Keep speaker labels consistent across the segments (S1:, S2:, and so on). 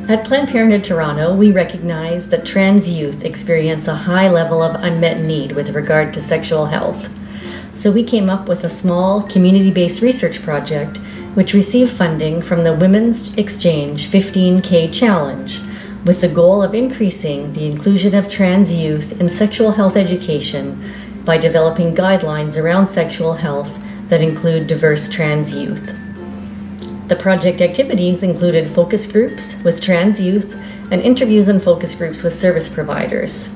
S1: At Planned Parenthood Toronto, we recognize that trans youth experience a high level of unmet need with regard to sexual health. So we came up with a small community-based research project which received funding from the Women's Xchange 15K Challenge with the goal of increasing the inclusion of trans youth in sexual health education by developing guidelines around sexual health that include diverse trans youth. The project activities included focus groups with trans youth and interviews and focus groups with service providers.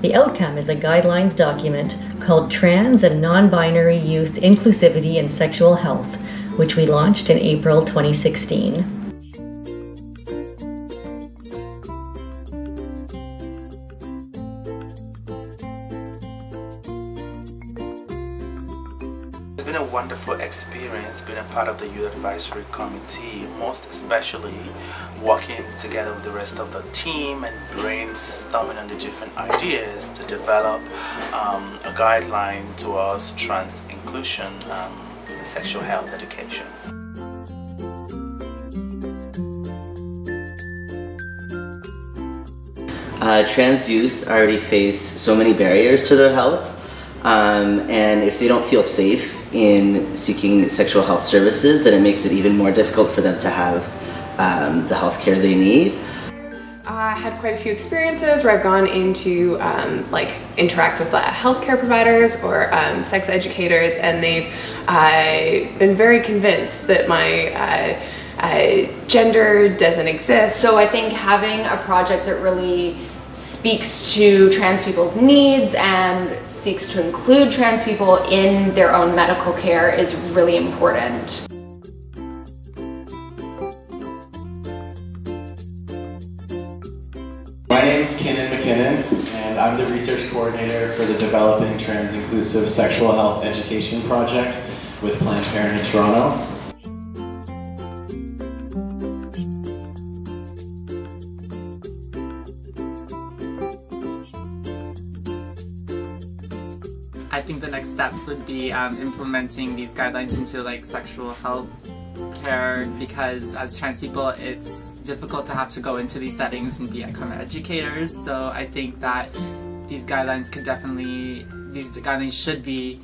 S1: The outcome is a guidelines document called Trans and Non-Binary Youth Inclusivity in Sexual Health, which we launched in April 2016.
S2: It's been a wonderful experience being a part of the Youth Advisory Committee, most especially working together with the rest of the team and brainstorming on the different ideas to develop a guideline towards trans inclusion in sexual health education.
S3: Trans youth already face so many barriers to their health, and if they don't feel safe in seeking sexual health services, then it makes it even more difficult for them to have the health care they need.
S4: I had quite a few experiences where I've gone into interact with healthcare providers or sex educators, and they've been very convinced that my gender doesn't exist.
S5: So I think having a project that really speaks to trans people's needs and seeks to include trans people in their own medical care is really important.
S6: My name is Kenan McKinnon, and I'm the research coordinator for the Developing Trans Inclusive Sexual Health Education Project with Planned Parenthood Toronto.
S7: I think the next steps would be implementing these guidelines into sexual health care, because as trans people it's difficult to have to go into these settings and become educators. So I think that these guidelines should be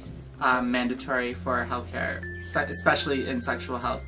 S7: mandatory for healthcare, especially in sexual health.